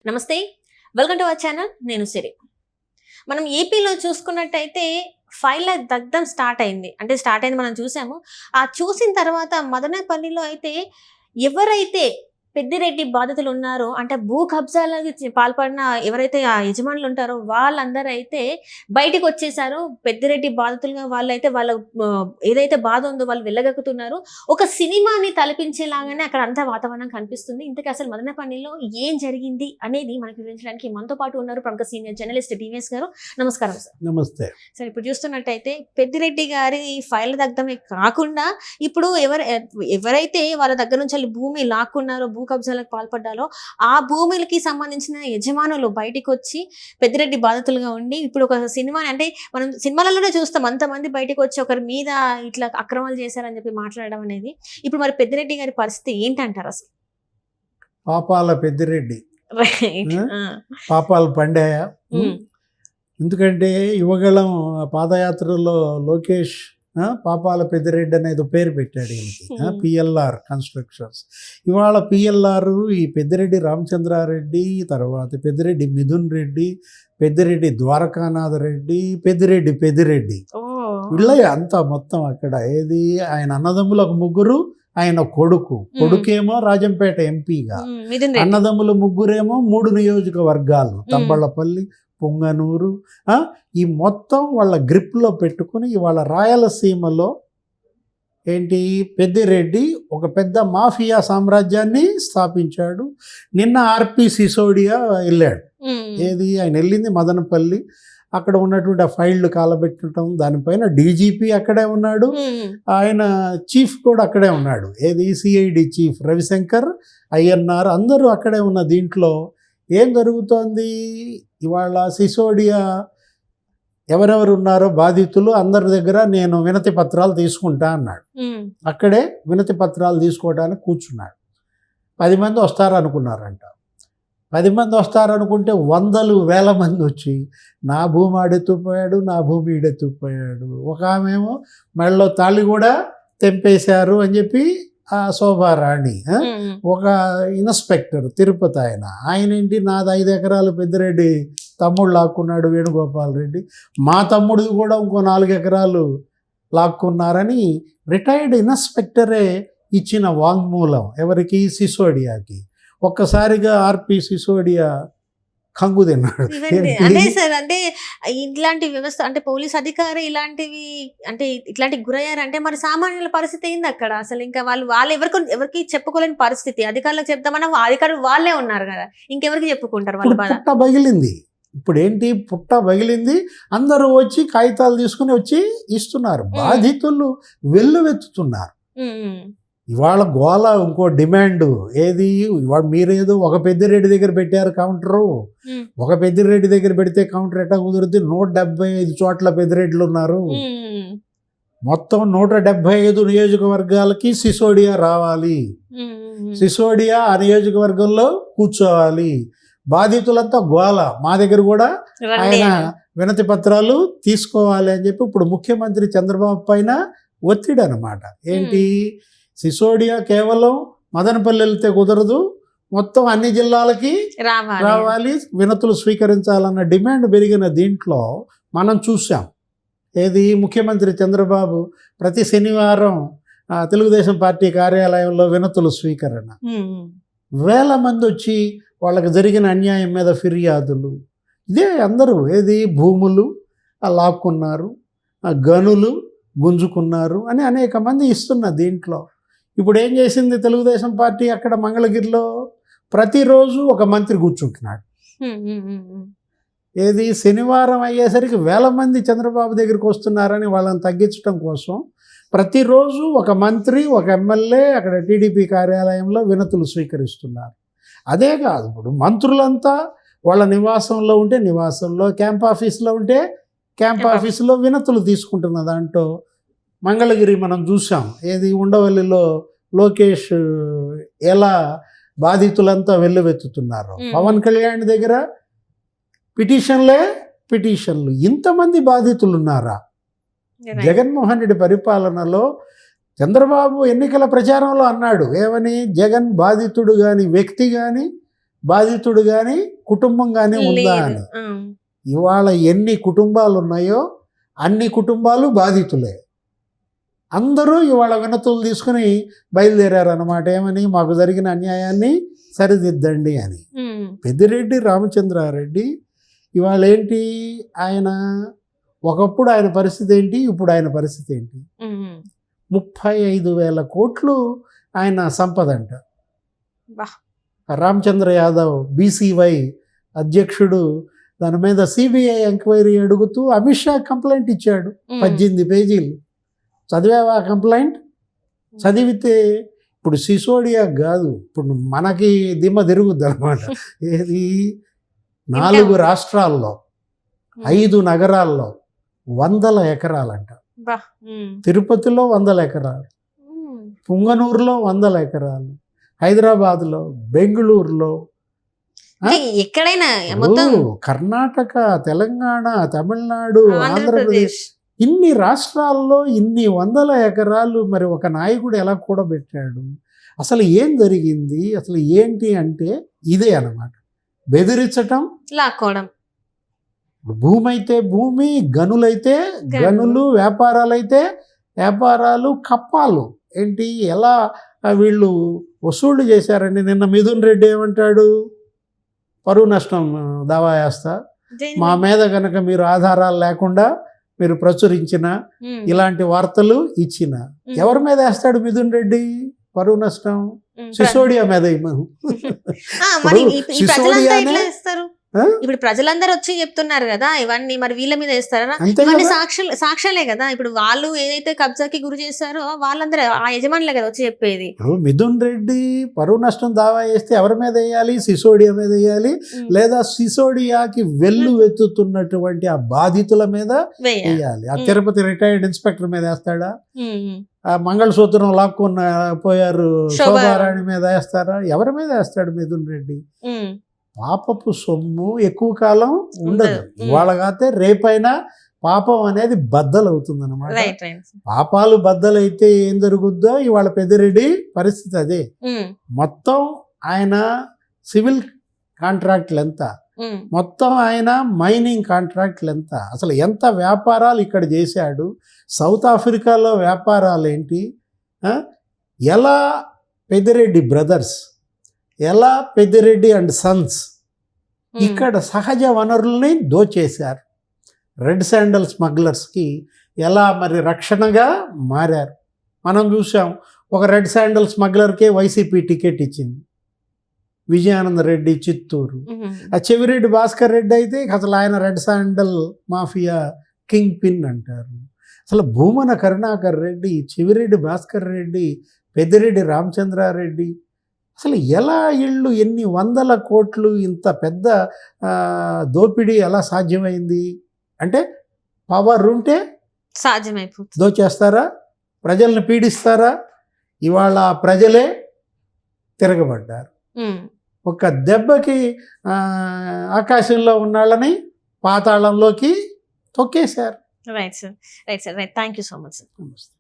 నమస్తే, welcome to our channel. నేను సిరి. మనం ఏపీలో చూసుకున్నట్టయితే ఫైళ్ళ దగ్ధం స్టార్ట్ అయింది. మనం చూసాము. ఆ చూసిన తర్వాత మదనపల్లిలో అయితే ఎవరైతే పెద్దిరెడ్డి బాధితులు ఉన్నారో, అంటే భూ కబ్జాలకి పాల్పడిన ఎవరైతే ఆ యజమానులు ఉంటారో వాళ్ళందరూ అయితే బయటికి వచ్చేసారు. పెద్దిరెడ్డి బాధితులుగా వాళ్ళైతే వాళ్ళ ఏదైతే బాధ ఉందో వాళ్ళు వెళ్ళగక్కుతున్నారు. ఒక సినిమాని తలపించేలాగానే అక్కడ అంతా వాతావరణం కనిపిస్తుంది. ఇంతకీ అసలు మదనపల్లిలో ఏం జరిగింది అనేది మనకు వివరించడానికి మనతో పాటు ఉన్నారు ప్రముఖ సీనియర్ జర్నలిస్ట్ టీవీఎస్ గారు. నమస్కారం సార్. నమస్తే సార్, ఇప్పుడు చూస్తున్నట్టయితే పెద్దిరెడ్డి గారి ఫైల్ దగ్ధమే కాకుండా ఇప్పుడు ఎవరైతే వాళ్ళ దగ్గర నుంచి భూమి లాక్కున్నారో, భూ కబ్జాలకు పాల్పడ్డాలో ఆ భూములకి సంబంధించిన యజమానులు బయటికి వచ్చి పెద్దిరెడ్డి బాధితులుగా ఉండి ఇప్పుడు ఒక సినిమా, అంటే మనం సినిమాలలోనే చూస్తాం అంతమంది బయటకు వచ్చి ఒకరి మీద ఇట్లా అక్రమాలు చేశారని చెప్పి మాట్లాడడం అనేది. ఇప్పుడు మరి పెద్దిరెడ్డి గారి పరిస్థితి ఏంటంటారు అసలు? పాపాల పెద్దిరెడ్డి పాపాలు పండాయా? ఎందుకంటే యువగళం పాదయాత్రలో లోకేష్ పాపాల పెద్దిరెడ్డి అనేది పేరు పెట్టాడు ఈయనకి. PLR constructions. ఇవాళ పిఎల్ఆర్ ఈ పెద్దిరెడ్డి రామచంద్రారెడ్డి, తర్వాత పెద్దిరెడ్డి మిథున్ రెడ్డి, పెద్దిరెడ్డి ద్వారకానాథ్ రెడ్డి, పెద్దిరెడ్డి వీళ్ళ అంతా మొత్తం అక్కడ ఏది ఆయన అన్నదమ్ములకు ముగ్గురు, ఆయన కొడుకేమో రాజంపేట ఎంపీగా, అన్నదమ్ములు ముగ్గురేమో 3 నియోజకవర్గాలు తంబళ్ళపల్లి, పొంగనూరు, ఈ మొత్తం వాళ్ళ గ్రిప్లో పెట్టుకుని ఇవాళ రాయలసీమలో ఏంటి పెద్దిరెడ్డి ఒక పెద్ద మాఫియా సామ్రాజ్యాన్ని స్థాపించాడు. నిన్న ఆర్పి సిసోడియా వెళ్ళాడు. ఏది ఆయన వెళ్ళింది మదనపల్లి. అక్కడ ఉన్నటువంటి ఆ ఫైళ్లు కాలబెట్టడం, దానిపైన డీజీపీ అక్కడే ఉన్నాడు, ఆయన చీఫ్ కూడా అక్కడే ఉన్నాడు. ఏది సిఐడి చీఫ్ రవిశంకర్, ఐఎన్ఆర్ అందరూ అక్కడే ఉన్న దీంట్లో ఏం జరుగుతోంది? ఇవాళ సిసోడియా ఎవరెవరు ఉన్నారో బాధితులు అందరి దగ్గర నేను వినతి పత్రాలు తీసుకుంటా అన్నాడు. అక్కడే వినతి పత్రాలు తీసుకోవడానికి కూర్చున్నాడు. 10 మంది వస్తారనుకున్నారంట. 10 మంది వస్తారనుకుంటే వందలు వేల మంది వచ్చి నా భూమి ఆడెత్తుపోయాడు, నా భూమి ఈడెత్తుపోయాడు, ఒక ఆమెమో మెడలో తాళి కూడా తెంపేశారు అని చెప్పి ఆ శోభారాణి, ఒక ఇన్స్పెక్టర్ తిరుపతి ఆయన ఏంటి నాది 5 ఎకరాలు పెద్దిరెడ్డి తమ్ముడు లాక్కున్నాడు వేణుగోపాల్ రెడ్డి, మా తమ్ముడిది కూడా ఇంకో 4 ఎకరాలు లాక్కున్నారని రిటైర్డ్ ఇన్స్పెక్టరే ఇచ్చిన వాంగ్మూలం ఎవరికి? సిసోడియాకి. ఒక్కసారిగా ఆర్పి సిసోడియా కంగు తిన్నాడు. అంటే సార్, అంటే ఇట్లాంటి వ్యవస్థ, అంటే పోలీస్ అధికారి ఇట్లాంటివి గురయ్యారంటే మరి సామాన్యుల పరిస్థితి ఏంది అక్కడ అసలు? ఇంకా వాళ్ళు ఎవరికి చెప్పుకోలేని పరిస్థితి. అధికారులకు చెప్తామన్నా అధికారులు వాళ్ళే ఉన్నారు కదా, ఇంకెవరికి చెప్పుకుంటారు వాళ్ళ బాధ? పుట్ట బగిలింది. ఇప్పుడు ఏంటి? పుట్ట బగిలింది. అందరూ వచ్చి కాగితాలు తీసుకుని వచ్చి ఇస్తున్నారు. బాధితులు వెల్లువెత్తుతున్నారు. ఇవాళ గోల ఇంకో డిమాండ్ ఏది? ఇవాళ మీరేదో ఒక పెద్దిరెడ్డి దగ్గర పెట్టారు కౌంటరు, ఒక పెద్దిరెడ్డి దగ్గర పెడితే కౌంటర్ ఎట్టా కుదురుతుంది? 175 చోట్ల పెద్దిరెడ్డిలు ఉన్నారు. మొత్తం 175 నియోజకవర్గాలకి సిసోడియా రావాలి. సిసోడియా ఆ నియోజకవర్గంలో కూర్చోవాలి. బాధితులంతా గోల, మా దగ్గర కూడా ఆయన వినతి పత్రాలు తీసుకోవాలి అని చెప్పి ఇప్పుడు ముఖ్యమంత్రి చంద్రబాబు పైన ఒత్తిడి అనమాట. ఏంటి? సిసోడియా కేవలం మదనపల్లి వెళ్తే కుదరదు, మొత్తం అన్ని జిల్లాలకి రావాలి, వినతులు స్వీకరించాలన్న డిమాండ్ పెరిగిన దీంట్లో మనం చూసాం. ఏది? ముఖ్యమంత్రి చంద్రబాబు ప్రతి శనివారం తెలుగుదేశం పార్టీ కార్యాలయంలో వినతులు స్వీకరణ, వేల మంది వచ్చి వాళ్ళకి జరిగిన అన్యాయం మీద ఫిర్యాదులు. ఇదే అందరూ ఏది? భూములు లాక్కున్నారు, గనులు గుంజుకున్నారు అని అనేక మంది ఇస్తున్న దీంట్లో ఇప్పుడు ఏం చేసింది తెలుగుదేశం పార్టీ? అక్కడ మంగళగిరిలో ప్రతిరోజు ఒక మంత్రి కూర్చుంటున్నాడు. ఏది? శనివారం అయ్యేసరికి వేల మంది చంద్రబాబు దగ్గరికి వస్తున్నారని వాళ్ళని తగ్గించడం కోసం ప్రతిరోజు ఒక మంత్రి, ఒక ఎమ్మెల్యే అక్కడ టీడీపీ కార్యాలయంలో వినతులు స్వీకరిస్తున్నారు. అదే కాదు, ఇప్పుడు మంత్రులంతా వాళ్ళ నివాసంలో ఉంటే నివాసంలో, క్యాంప్ ఆఫీస్లో ఉంటే క్యాంప్ ఆఫీసులో వినతులు తీసుకుంటున్న దాంట్లో మంగళగిరి మనం చూసాం. ఏది? ఉండవల్లిలో లోకేష్ ఎలా బాధితులంతా వెల్లువెత్తుతున్నారు. పవన్ కళ్యాణ్ దగ్గర పిటిషన్లు. ఇంతమంది బాధితులు ఉన్నారా? జగన్మోహన్ రెడ్డి పరిపాలనలో చంద్రబాబు ఎన్నికల ప్రచారంలో అన్నాడు ఏమని? జగన్ బాధితుడు కానీ వ్యక్తి కానీ బాధితుడు కానీ కుటుంబం కానీ ఉందా లేదు. అని. ఆ. ఇవాళ ఎన్ని కుటుంబాలు ఉన్నాయో అన్ని కుటుంబాలు బాధితులే. అందరూ ఇవాళ వినతులు తీసుకుని బయలుదేరారు అన్నమాట. ఏమని? మాకు జరిగిన అన్యాయాన్ని సరిదిద్దండి అని. ఉమ్. పెద్దిరెడ్డి రామచంద్రారెడ్డి ఇవాళ ఏంటి? ఆయన ఒకప్పుడు ఆయన పరిస్థితి ఏంటి, ఇప్పుడు ఆయన పరిస్థితి ఏంటి? ఉమ్. 35,000 కోట్లు ఆయన సంపద అంట. బా. రామచంద్ర యాదవ్ బీసీవై అధ్యక్షుడు దాని మీద సిబిఐ ఎంక్వైరీ అడుగుతూ అమిత్ షా కంప్లైంట్ ఇచ్చాడు. ఉమ్. 18 పేజీలు. చదివావా కంప్లైంట్? చదివితే ఇప్పుడు సిసోడియా కాదు, ఇప్పుడు మనకి దిమ్మ తిరుగుద్ది అనమాట. ఏది? 4 రాష్ట్రాల్లో 5 నగరాల్లో 100 ఎకరాలంట. బా. ఉమ్. తిరుపతిలో 100 ఎకరాలు, ఉమ్. పుంగనూరులో 100 ఎకరాలు, హైదరాబాద్లో, బెంగళూరులో, అంటే ఎక్కడైనా మొత్తం కర్ణాటక, తెలంగాణ, తమిళనాడు, ఆంధ్రప్రదేశ్, ఆంధ్రప్రదేశ్. ఇన్ని రాష్ట్రాల్లో ఇన్ని 100 ఎకరాలు మరి ఒక నాయకుడు ఎలా కూడబెట్టాడు? అసలు ఏం జరిగింది? అసలు ఏంటి అంటే ఇదే అన్నమాట. బెదిరించటం, లాక్కోవడం. భూమి అయితే భూమి, గనులైతే గనులు, వ్యాపారాలైతే వ్యాపారాలు, కప్పాలు ఏంటి ఎలా వీళ్ళు వసూళ్లు చేశారండి. నిన్న మిథున్ రెడ్డి ఏమంటాడు? పరువు నష్టం దావా వేస్తా, మా మీద కనుక మీరు ఆధారాలు లేకుండా మీరు ప్రచురించిన ఉమ్. ఇలాంటి వార్తలు ఇచ్చిన. ఉమ్. ఎవరి మీద వేస్తాడు మిథున్ రెడ్డి పరువు నష్టం? ఉమ్. సిసోడియా మీద ఇవ్వను. మరి ఇప్పుడు ఈ ప్రజలంతా సిసోడియానే- ఎట్లా ఇస్తారు? ఆ? ఇప్పుడు ప్రజలందరూ వచ్చి చెప్తున్నారు కదా ఇవన్నీ, మరి వీళ్ళ మీద వేస్తారా? అంతే ఇవన్నీ కదా? సాక్ష్యాలే కదా. ఇప్పుడు వాళ్ళు ఏదైతే కబ్జాకి గురి చేస్తారో వాళ్ళందరూ ఆ యజమానులే కదా వచ్చి చెప్పేది. ఇప్పుడు మిథున్ రెడ్డి పరువు నష్టం దావా వేస్తే ఎవరి మీద వేయాలి? సిసోడియా మీద వేయాలి, ఉమ్. లేదా సిసోడియాకి వెళ్ళు వెతుతున్నటువంటి ఆ బాధితుల మీద వేయాలి. వేయాలి. ఆ తిరుపతి రిటైర్డ్ ఇన్స్పెక్టర్ మీద వేస్తాడా? ఉమ్. ఆ మంగళసూత్రం లాక్కున్న పోయారు శోభా- శోభారాణి మీద వేస్తారా? ఎవరి మీద వేస్తాడు మిథున్ రెడ్డి? ఉమ్. పాపపు సొమ్ము ఎక్కువ కాలం ఉండదు. ఉండదు. ఇవాళ కాతే రేపైనా పాపం అనేది బద్దలవుతుంది అనమాట. Right right. పాపాలు బద్దలైతే ఏం జరుగుద్దో ఇవాళ పెద్దిరెడ్డి పరిస్థితి అదే. ఉమ్. మొత్తం ఆయన సివిల్ కాంట్రాక్ట్లు ఎంత, ఉమ్. మొత్తం ఆయన మైనింగ్ కాంట్రాక్ట్లు ఎంత, అసలు ఎంత వ్యాపారాలు ఇక్కడ చేశాడు, సౌత్ ఆఫ్రికాలో వ్యాపారాలు ఏంటి, ఆ? ఎలా పెద్దిరెడ్డి బ్రదర్స్, ఎలా పెద్దిరెడ్డి అండ్ సన్స్ ఉమ్. ఇక్కడ సహజ వనరుల్ని దోచేశారు. రెడ్ శాండల్ స్మగ్లర్స్కి ఎలా మరి రక్షణగా మారారు. మనం చూసాం, ఒక రెడ్ శాండల్ స్మగ్లర్కే వైసీపీ టికెట్ ఇచ్చింది, విజయానంద రెడ్డి చిత్తూరు. ఉమ్. ఆ చెవిరెడ్డి భాస్కర్ రెడ్డి అయితే అసలు ఆయన red sandal mafia king pin అంటారు. అసలు భూమన కరుణాకర్ రెడ్డి, చెవిరెడ్డి భాస్కర్ రెడ్డి, పెద్దిరెడ్డి రామచంద్రారెడ్డి, అసలు ఎలా ఇళ్ళు ఎన్ని 100 కోట్లు ఇంత పెద్ద దోపిడీ ఎలా సాధ్యమైంది అంటే? పవర్ ఉంటే సాధ్యమైపోతుంది. దోచేస్తారా? ప్రజల్ని పీడిస్తారా? ఇవాళ ప్రజలే తిరగబడ్డారు. ఉమ్. ఒక దెబ్బకి ఆకాశంలో ఉన్నాళ్ళని పాతాళంలోకి తొక్కేశారు. Right sir. Right sir. Right. Thank you so much sir. నమస్తే.